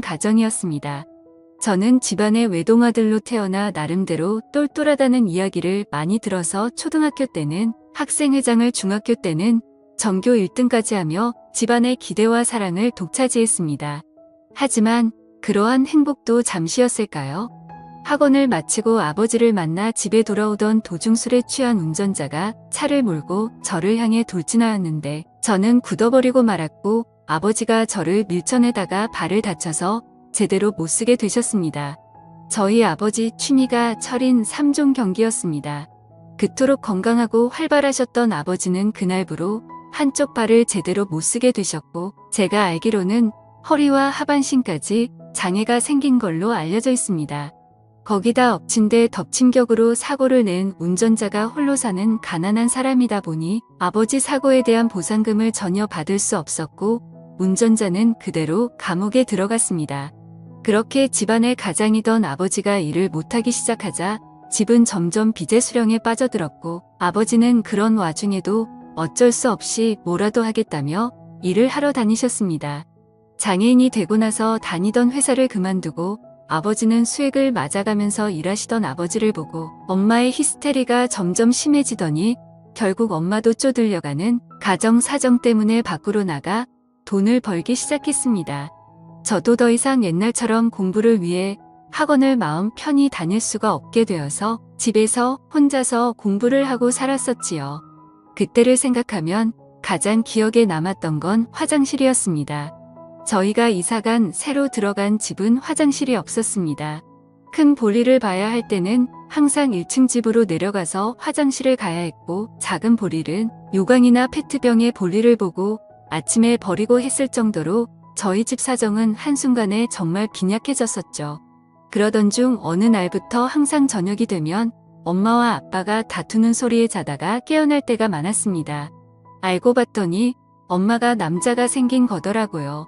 가정이었습니다. 저는 집안의 외동아들로 태어나 나름대로 똘똘하다는 이야기를 많이 들어서 초등학교 때는 학생회장을, 중학교 때는 전교 1등까지 하며 집안의 기대와 사랑을 독차지했습니다. 하지만 그러한 행복도 잠시였을까요? 학원을 마치고 아버지를 만나 집에 돌아오던 도중 술에 취한 운전자가 차를 몰고 저를 향해 돌진하였는데 저는 굳어버리고 말았고, 아버지가 저를 밀쳐내다가 발을 다쳐서 제대로 못 쓰게 되셨습니다. 저희 아버지 취미가 철인 3종 경기였습니다. 그토록 건강하고 활발하셨던 아버지는 그날부로 한쪽 발을 제대로 못 쓰게 되셨고, 제가 알기로는 허리와 하반신까지 장애가 생긴 걸로 알려져 있습니다. 거기다 엎친 데 덮친 격으로 사고를 낸 운전자가 홀로 사는 가난한 사람이다 보니 아버지 사고에 대한 보상금을 전혀 받을 수 없었고, 운전자는 그대로 감옥에 들어갔습니다. 그렇게 집안의 가장이던 아버지가 일을 못하기 시작하자 집은 점점 빚의 수령에 빠져들었고, 아버지는 그런 와중에도 어쩔 수 없이 뭐라도 하겠다며 일을 하러 다니셨습니다. 장애인이 되고 나서 다니던 회사를 그만두고 아버지는 수액을 맞아가면서 일하시던 아버지를 보고 엄마의 히스테리가 점점 심해지더니 결국 엄마도 쪼들려가는 가정 사정 때문에 밖으로 나가 돈을 벌기 시작했습니다. 저도 더 이상 옛날처럼 공부를 위해 학원을 마음 편히 다닐 수가 없게 되어서 집에서 혼자서 공부를 하고 살았었지요. 그때를 생각하면 가장 기억에 남았던 건 화장실이었습니다. 저희가 이사간 새로 들어간 집은 화장실이 없었습니다. 큰 볼일을 봐야 할 때는 항상 1층 집으로 내려가서 화장실을 가야 했고, 작은 볼일은 요강이나 페트병에 볼일을 보고 아침에 버리고 했을 정도로 저희 집 사정은 한순간에 정말 빈약해졌었죠. 그러던 중 어느 날부터 항상 저녁이 되면 엄마와 아빠가 다투는 소리에 자다가 깨어날 때가 많았습니다. 알고 봤더니 엄마가 남자가 생긴 거더라고요.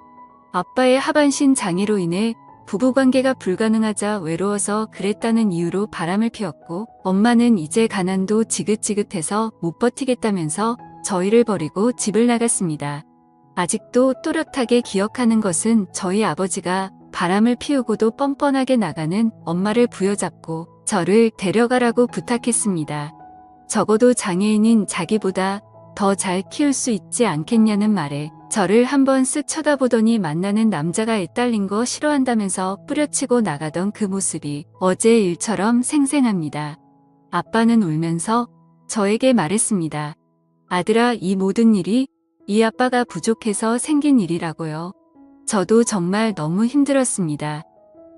아빠의 하반신 장애로 인해 부부관계가 불가능하자 외로워서 그랬다는 이유로 바람을 피웠고, 엄마는 이제 가난도 지긋지긋해서 못 버티겠다면서 저희를 버리고 집을 나갔습니다. 아직도 또렷하게 기억하는 것은 저희 아버지가 바람을 피우고도 뻔뻔하게 나가는 엄마를 부여잡고 저를 데려가라고 부탁했습니다. 적어도 장애인인 자기보다 더 잘 키울 수 있지 않겠냐는 말에 저를 한번 쓱 쳐다보더니 만나는 남자가 애 딸린 거 싫어한다면서 뿌려치고 나가던 그 모습이 어제 일처럼 생생합니다. 아빠는 울면서 저에게 말했습니다. 아들아, 이 모든 일이 이 아빠가 부족해서 생긴 일이라고요. 저도 정말 너무 힘들었습니다.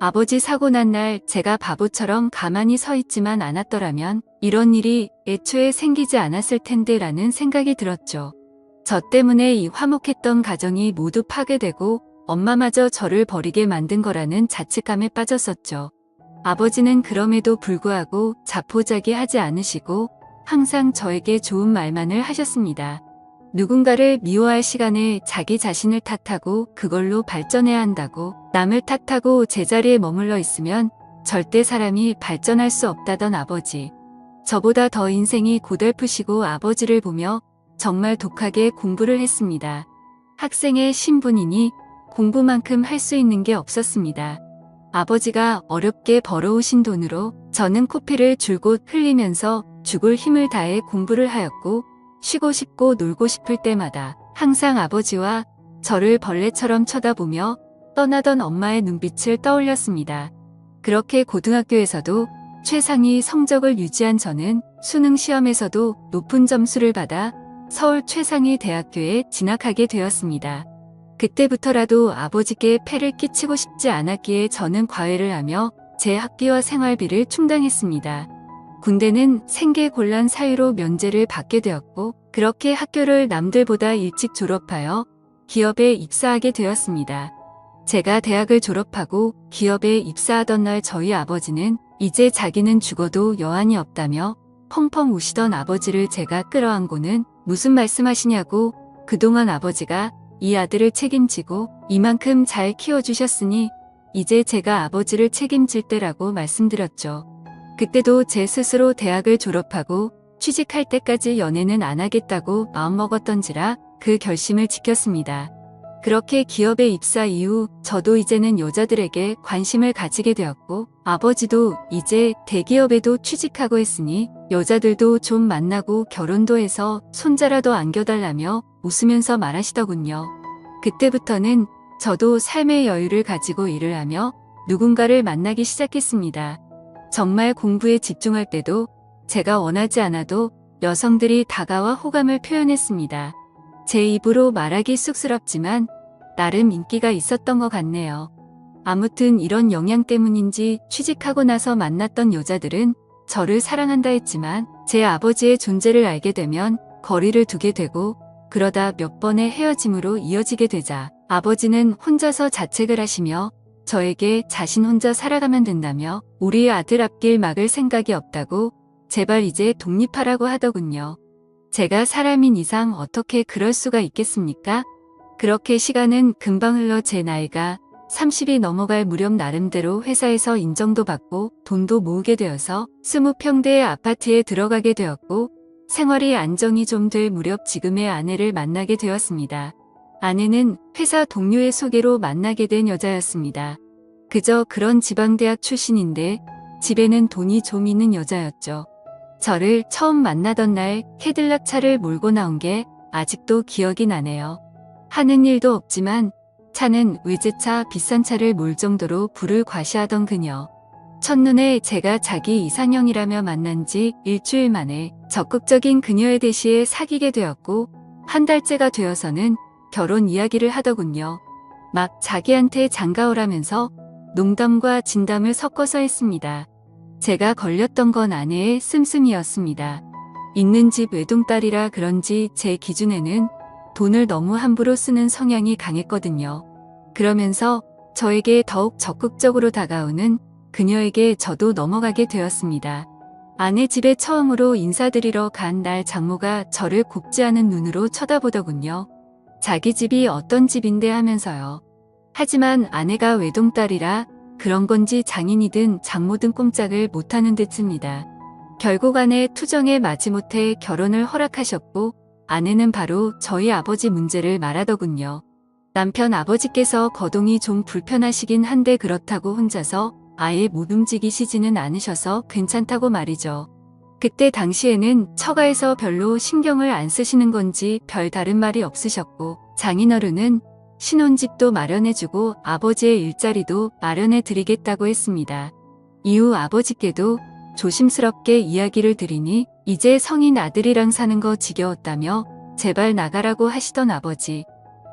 아버지 사고 난 날 제가 바보처럼 가만히 서 있지만 않았더라면 이런 일이 애초에 생기지 않았을 텐데 라는 생각이 들었죠. 저 때문에 이 화목했던 가정이 모두 파괴되고 엄마마저 저를 버리게 만든 거라는 자책감에 빠졌었죠. 아버지는 그럼에도 불구하고 자포자기하지 않으시고 항상 저에게 좋은 말만을 하셨습니다. 누군가를 미워할 시간에 자기 자신을 탓하고 그걸로 발전해야 한다고, 남을 탓하고 제자리에 머물러 있으면 절대 사람이 발전할 수 없다던 아버지. 저보다 더 인생이 고달프시고 아버지를 보며 정말 독하게 공부를 했습니다. 학생의 신분이니 공부만큼 할 수 있는 게 없었습니다. 아버지가 어렵게 벌어오신 돈으로 저는 코피를 줄곧 흘리면서 죽을 힘을 다해 공부를 하였고, 쉬고 싶고 놀고 싶을 때마다 항상 아버지와 저를 벌레처럼 쳐다보며 떠나던 엄마의 눈빛을 떠올렸습니다. 그렇게 고등학교에서도 최상위 성적을 유지한 저는 수능 시험에서도 높은 점수를 받아 서울 최상위 대학교에 진학하게 되었습니다. 그때부터라도 아버지께 폐를 끼치고 싶지 않았기에 저는 과외를 하며 제 학비와 생활비를 충당했습니다. 군대는 생계곤란 사유로 면제를 받게 되었고, 그렇게 학교를 남들보다 일찍 졸업하여 기업에 입사하게 되었습니다. 제가 대학을 졸업하고 기업에 입사하던 날 저희 아버지는 이제 자기는 죽어도 여한이 없다며 펑펑 우시던 아버지를 제가 끌어안고는 무슨 말씀하시냐고, 그동안 아버지가 이 아들을 책임지고 이만큼 잘 키워주셨으니 이제 제가 아버지를 책임질 때라고 말씀드렸죠. 그때도 제 스스로 대학을 졸업하고 취직할 때까지 연애는 안 하겠다고 마음먹었던지라 그 결심을 지켰습니다. 그렇게 기업에 입사 이후 저도 이제는 여자들에게 관심을 가지게 되었고 아버지도 이제 대기업에도 취직하고 했으니 여자들도 좀 만나고 결혼도 해서 손자라도 안겨달라며 웃으면서 말하시더군요. 그때부터는 저도 삶의 여유를 가지고 일을 하며 누군가를 만나기 시작했습니다. 정말 공부에 집중할 때도 제가 원하지 않아도 여성들이 다가와 호감을 표현했습니다. 제 입으로 말하기 쑥스럽지만 나름 인기가 있었던 것 같네요. 아무튼 이런 영향 때문인지 취직하고 나서 만났던 여자들은 저를 사랑한다 했지만 제 아버지의 존재를 알게 되면 거리를 두게 되고 그러다 몇 번의 헤어짐으로 이어지게 되자 아버지는 혼자서 자책을 하시며 저에게 자신 혼자 살아가면 된다며 우리 아들 앞길 막을 생각이 없다고 제발 이제 독립하라고 하더군요. 제가 사람인 이상 어떻게 그럴 수가 있겠습니까? 그렇게 시간은 금방 흘러 제 나이가 30이 넘어갈 무렵 나름대로 회사에서 인정도 받고 돈도 모으게 되어서 20평대의 아파트에 들어가게 되었고 생활이 안정이 좀 될 무렵 지금의 아내를 만나게 되었습니다. 아내는 회사 동료의 소개로 만나게 된 여자였습니다. 그저 그런 지방대학 출신인데 집에는 돈이 좀 있는 여자였죠. 저를 처음 만나던 날 캐딜락 차를 몰고 나온 게 아직도 기억이 나네요. 하는 일도 없지만 차는 외제차 비싼 차를 몰 정도로 부를 과시하던 그녀. 첫눈에 제가 자기 이상형이라며 만난 지 일주일 만에 적극적인 그녀의 대시에 사귀게 되었고 한 달째가 되어서는 결혼 이야기를 하더군요. 막 자기한테 장가오라면서 농담과 진담을 섞어서 했습니다. 제가 걸렸던 건 아내의 씀씀이었습니다. 있는 집 외동딸이라 그런지 제 기준에는 돈을 너무 함부로 쓰는 성향이 강했거든요. 그러면서 저에게 더욱 적극적으로 다가오는 그녀에게 저도 넘어가게 되었습니다. 아내 집에 처음으로 인사드리러 간 날 장모가 저를 곱지 않은 눈으로 쳐다보더군요. 자기 집이 어떤 집인데 하면서요. 하지만 아내가 외동딸이라 그런 건지 장인이든 장모든 꼼짝을 못하는 듯입니다. 결국 아내 투정에 마지못해 결혼을 허락하셨고 아내는 바로 저희 아버지 문제를 말하더군요. 남편 아버지께서 거동이 좀 불편하시긴 한데 그렇다고 혼자서 아예 못 움직이시지는 않으셔서 괜찮다고 말이죠. 그때 당시에는 처가에서 별로 신경을 안 쓰시는 건지 별 다른 말이 없으셨고 장인어른은 신혼집도 마련해주고 아버지의 일자리도 마련해드리겠다고 했습니다. 이후 아버지께도 조심스럽게 이야기를 드리니 이제 성인 아들이랑 사는 거 지겨웠다며 제발 나가라고 하시던 아버지.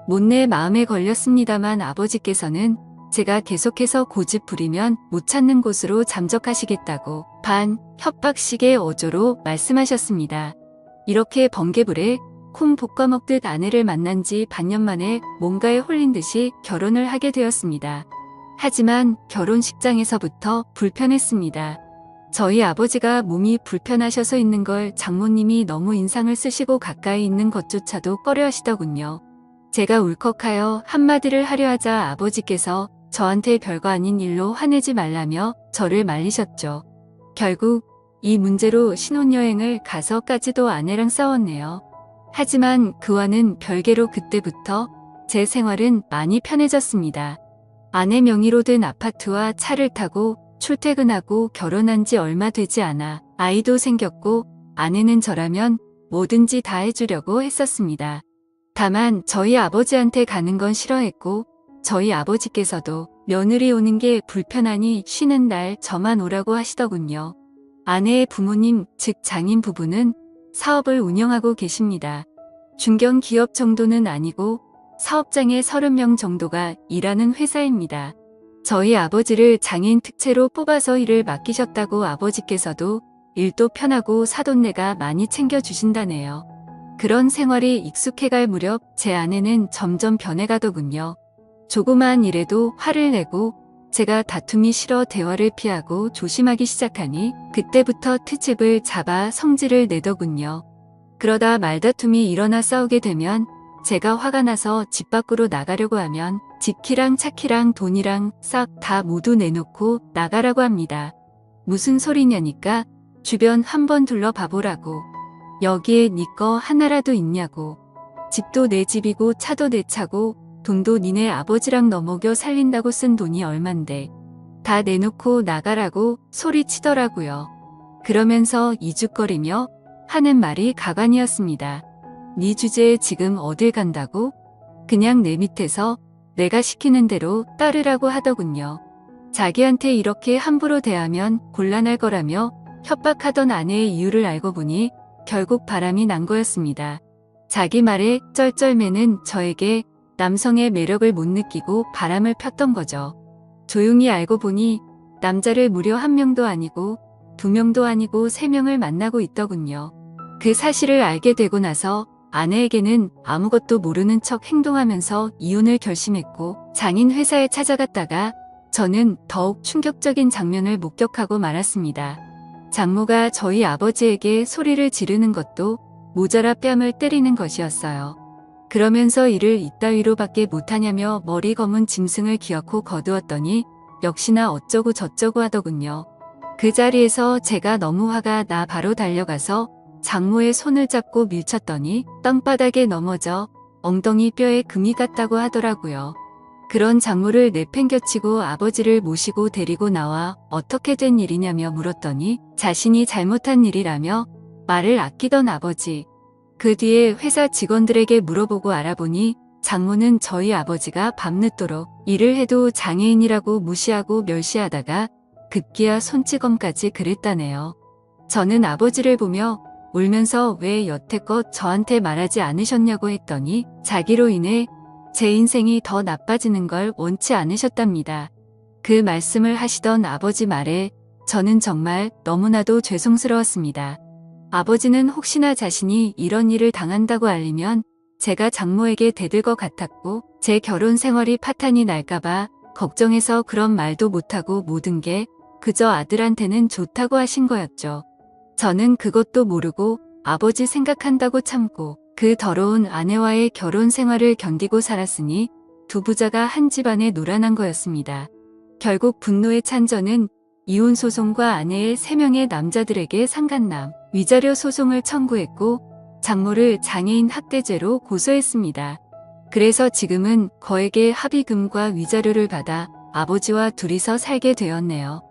못내 마음에 걸렸습니다만 아버지께서는 제가 계속해서 고집 부리면 못 찾는 곳으로 잠적하시겠다고 반 협박식의 어조로 말씀하셨습니다. 이렇게 번개불에 콩 볶아먹듯 아내를 만난 지 반년 만에 뭔가에 홀린 듯이 결혼을 하게 되었습니다. 하지만 결혼식장에서부터 불편했습니다. 저희 아버지가 몸이 불편하셔서 있는 걸 장모님이 너무 인상을 쓰시고 가까이 있는 것조차도 꺼려 하시더군요. 제가 울컥하여 한마디를 하려 하자 아버지께서 저한테 별거 아닌 일로 화내지 말라며 저를 말리셨죠. 결국 이 문제로 신혼여행을 가서까지도 아내랑 싸웠네요. 하지만 그와는 별개로 그때부터 제 생활은 많이 편해졌습니다. 아내 명의로 된 아파트와 차를 타고 출퇴근하고 결혼한 지 얼마 되지 않아 아이도 생겼고 아내는 저라면 뭐든지 다 해주려고 했었습니다. 다만 저희 아버지한테 가는 건 싫어했고 저희 아버지께서도 며느리 오는 게 불편하니 쉬는 날 저만 오라고 하시더군요. 아내의 부모님, 즉 장인 부부는 사업을 운영하고 계십니다. 중견기업 정도는 아니고 사업장에 30명 정도가 일하는 회사입니다. 저희 아버지를 장인 특채로 뽑아서 일을 맡기셨다고 아버지께서도 일도 편하고 사돈네가 많이 챙겨주신다네요. 그런 생활이 익숙해갈 무렵 제 아내는 점점 변해가더군요. 조그마한 일에도 화를 내고 제가 다툼이 싫어 대화를 피하고 조심하기 시작하니 그때부터 트집을 잡아 성질을 내더군요. 그러다 말다툼이 일어나 싸우게 되면 제가 화가 나서 집 밖으로 나가려고 하면 집키랑 차키랑 돈이랑 싹 다 모두 내놓고 나가라고 합니다. 무슨 소리냐니까 주변 한번 둘러봐보라고. 여기에 네 거 하나라도 있냐고. 집도 내 집이고 차도 내 차고 돈도 니네 아버지랑 너먹여 살린다고 쓴 돈이 얼만데 다 내놓고 나가라고 소리치더라고요. 그러면서 이죽거리며 하는 말이 가관이었습니다. 네 주제에 지금 어딜 간다고? 그냥 내 밑에서 내가 시키는 대로 따르라고 하더군요. 자기한테 이렇게 함부로 대하면 곤란할 거라며 협박하던 아내의 이유를 알고 보니 결국 바람이 난 거였습니다. 자기 말에 쩔쩔매는 저에게 남성의 매력을 못 느끼고 바람을 폈던 거죠. 조용히 알고 보니 남자를 무려 1명도 아니고 2명도 아니고 3명을 만나고 있더군요. 그 사실을 알게 되고 나서 아내에게는 아무것도 모르는 척 행동하면서 이혼을 결심했고 장인 회사에 찾아갔다가 저는 더욱 충격적인 장면을 목격하고 말았습니다. 장모가 저희 아버지에게 소리를 지르는 것도 모자라 뺨을 때리는 것이었어요. 그러면서 이를 이따위로밖에 못하냐며 머리 검은 짐승을 기어코 거두었더니 역시나 어쩌고 저쩌고 하더군요. 그 자리에서 제가 너무 화가 나 바로 달려가서 장모의 손을 잡고 밀쳤더니 땅바닥에 넘어져 엉덩이 뼈에 금이 갔다고 하더라고요. 그런 장모를 내팽겨치고 아버지를 모시고 데리고 나와 어떻게 된 일이냐며 물었더니 자신이 잘못한 일이라며 말을 아끼던 아버지. 그 뒤에 회사 직원들에게 물어보고 알아보니 장모는 저희 아버지가 밤늦도록 일을 해도 장애인이라고 무시하고 멸시하다가 급기야 손찌검까지 그랬다네요. 저는 아버지를 보며 울면서 왜 여태껏 저한테 말하지 않으셨냐고 했더니 자기로 인해 제 인생이 더 나빠지는 걸 원치 않으셨답니다. 그 말씀을 하시던 아버지 말에 저는 정말 너무나도 죄송스러웠습니다. 아버지는 혹시나 자신이 이런 일을 당한다고 알리면 제가 장모에게 대들 것 같았고 제 결혼 생활이 파탄이 날까봐 걱정해서 그런 말도 못하고 모든 게 그저 아들한테는 좋다고 하신 거였죠. 저는 그것도 모르고 아버지 생각한다고 참고 그 더러운 아내와의 결혼 생활을 견디고 살았으니 두 부자가 한 집안에 노란한 거였습니다. 결국 분노에 찬 저는 이혼 소송과 아내의 3명의 남자들에게 상간남, 위자료 소송을 청구했고 장모를 장애인 학대죄로 고소했습니다. 그래서 지금은 거액의 합의금과 위자료를 받아 아버지와 둘이서 살게 되었네요.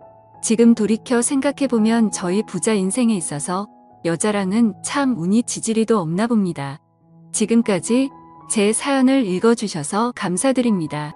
지금 돌이켜 생각해보면 저희 부자 인생에 있어서 여자랑은 참 운이 지지리도 없나 봅니다. 지금까지 제 사연을 읽어주셔서 감사드립니다.